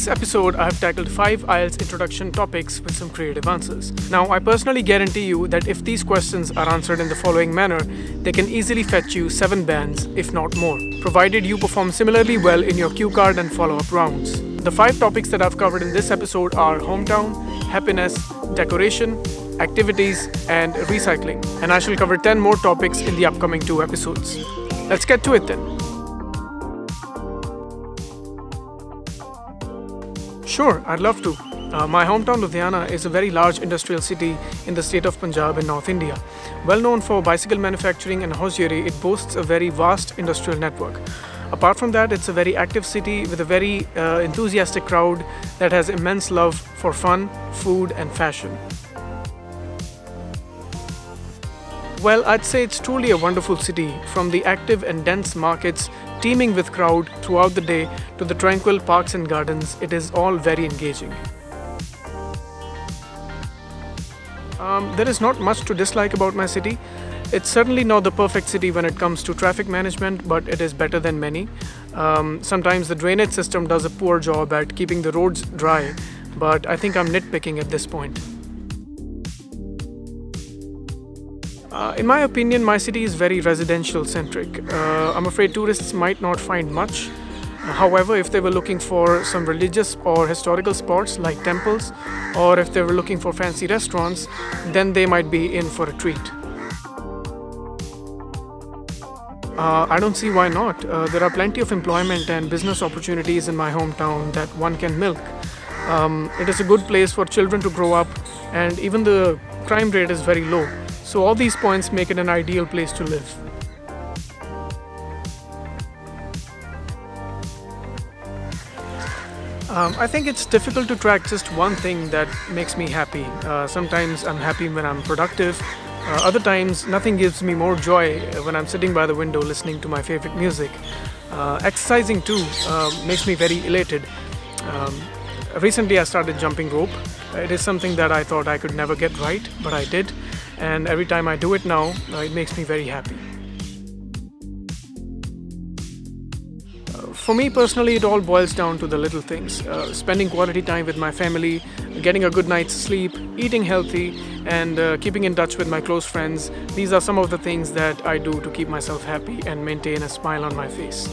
this episode, I have tackled 5 IELTS introduction topics with some creative answers. Now, I personally guarantee you that if these questions are answered in the following manner, they can easily fetch you 7 bands, if not more, provided you perform similarly well in your cue card and follow-up rounds. The 5 topics that I've covered in this episode are hometown, happiness, decoration, activities, and recycling. And I shall cover 10 more topics in the upcoming 2 episodes. Let's get to it then. Sure, I'd love to. My hometown Ludhiana is a very large industrial city in the state of Punjab in North India. Well known for bicycle manufacturing and hosiery, it boasts a very vast industrial network. Apart from that, it's a very active city with a very enthusiastic crowd that has immense love for fun, food, and fashion. Well, I'd say it's truly a wonderful city, from the active and dense markets teeming with crowd throughout the day to the tranquil parks and gardens. It is all very engaging. There is not much to dislike about my city. It's certainly not the perfect city when it comes to traffic management, but it is better than many. Sometimes the drainage system does a poor job at keeping the roads dry, but I think I'm nitpicking at this point. In my opinion, my city is very residential centric. I'm afraid tourists might not find much. However, if they were looking for some religious or historical spots like temples, or if they were looking for fancy restaurants, then they might be in for a treat. I don't see why not. There are plenty of employment and business opportunities in my hometown that one can milk. It is a good place for children to grow up, and even the crime rate is very low. So all these points make it an ideal place to live. I think it's difficult to track just one thing that makes me happy. Sometimes I'm happy when I'm productive. Other times, nothing gives me more joy when I'm sitting by the window listening to my favorite music. Exercising too makes me very elated. Recently, I started jumping rope. It is something that I thought I could never get right, but I did. And every time I do it now, it makes me very happy. For me personally, it all boils down to the little things. Spending quality time with my family, getting a good night's sleep, eating healthy, and keeping in touch with my close friends. These are some of the things that I do to keep myself happy and maintain a smile on my face.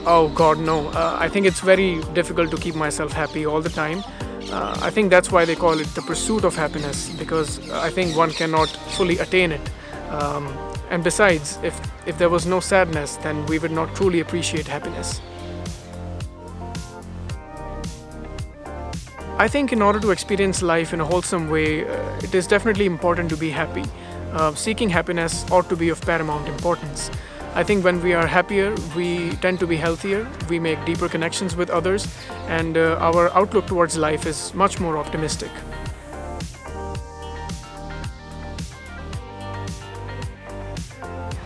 Oh God, no. I think it's very difficult to keep myself happy all the time. I think that's why they call it the pursuit of happiness, because I think one cannot fully attain it. And besides, if there was no sadness, then we would not truly appreciate happiness. I think in order to experience life in a wholesome way, it is definitely important to be happy. Seeking happiness ought to be of paramount importance. I think when we are happier, we tend to be healthier, we make deeper connections with others, and our outlook towards life is much more optimistic.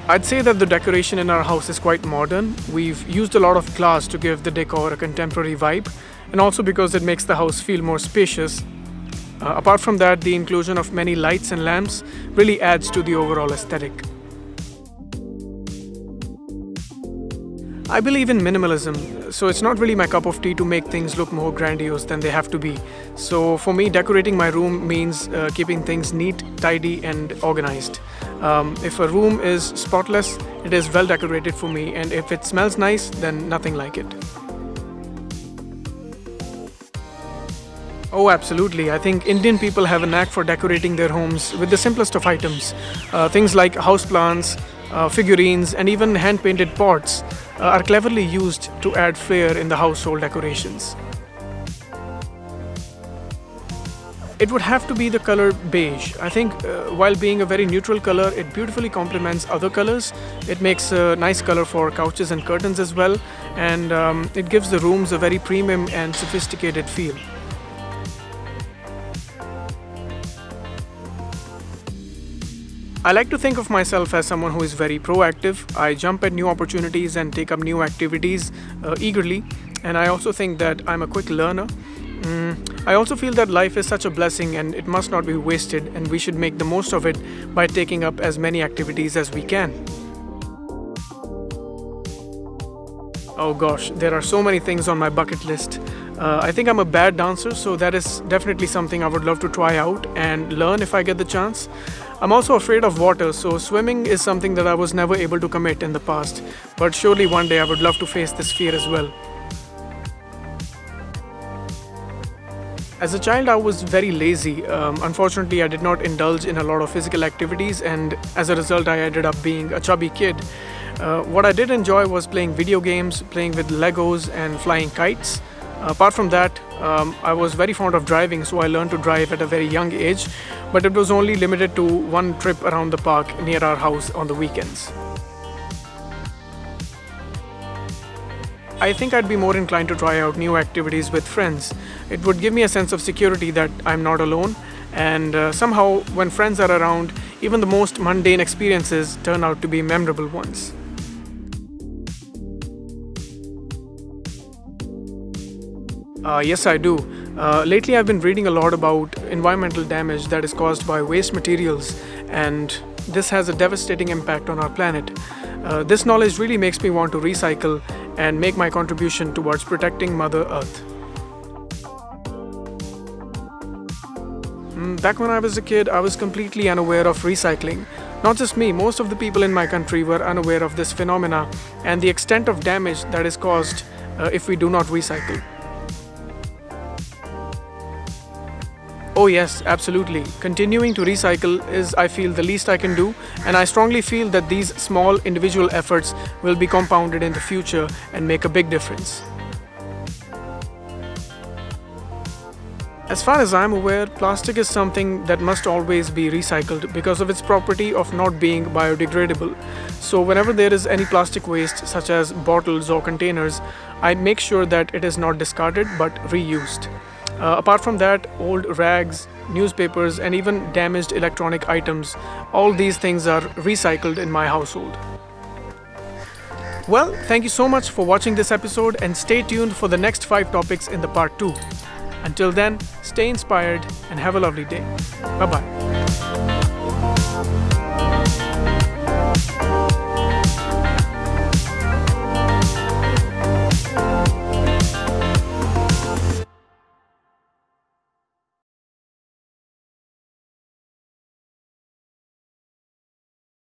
I'd say that the decoration in our house is quite modern. We've used a lot of glass to give the decor a contemporary vibe, and also because it makes the house feel more spacious. Apart from that, the inclusion of many lights and lamps really adds to the overall aesthetic. I believe in minimalism, so it's not really my cup of tea to make things look more grandiose than they have to be. So for me, decorating my room means keeping things neat, tidy, and organized. If a room is spotless, it is well decorated for me, and if it smells nice, then nothing like it. Oh, absolutely. I think Indian people have a knack for decorating their homes with the simplest of items. Things like houseplants, figurines, and even hand-painted pots are cleverly used to add flair in the household decorations. It would have to be the color beige. I think while being a very neutral color, it beautifully complements other colors. It makes a nice color for couches and curtains as well, and it gives the rooms a very premium and sophisticated feel. I like to think of myself as someone who is very proactive. I jump at new opportunities and take up new activities eagerly, and I also think that I'm a quick learner. I also feel that life is such a blessing and it must not be wasted, and we should make the most of it by taking up as many activities as we can. Oh gosh, there are so many things on my bucket list. I think I'm a bad dancer, so that is definitely something I would love to try out and learn if I get the chance. I'm also afraid of water, so swimming is something that I was never able to commit in the past, but surely one day I would love to face this fear as well. As a child, I was very lazy. Unfortunately, I did not indulge in a lot of physical activities, and as a result, I ended up being a chubby kid. What I did enjoy was playing video games, playing with Legos, and flying kites. Apart from that, I was very fond of driving, so I learned to drive at a very young age, but it was only limited to one trip around the park near our house on the weekends. I think I'd be more inclined to try out new activities with friends. It would give me a sense of security that I'm not alone, and somehow, when friends are around, even the most mundane experiences turn out to be memorable ones. Yes, I do. Lately, I've been reading a lot about environmental damage that is caused by waste materials, and this has a devastating impact on our planet. This knowledge really makes me want to recycle and make my contribution towards protecting Mother Earth. Back when I was a kid, I was completely unaware of recycling. Not just me, most of the people in my country were unaware of this phenomena and the extent of damage that is caused if we do not recycle. Oh yes, absolutely. Continuing to recycle is, I feel, the least I can do, and I strongly feel that these small individual efforts will be compounded in the future and make a big difference. As far as I'm aware, plastic is something that must always be recycled because of its property of not being biodegradable. So whenever there is any plastic waste, such as bottles or containers, I make sure that it is not discarded but reused. Apart from that, old rags, newspapers, and even damaged electronic items, all these things are recycled in my household. Well, thank you so much for watching this episode, and stay tuned for the next 5 topics in the part 2. Until then, stay inspired and have a lovely day. Bye-bye.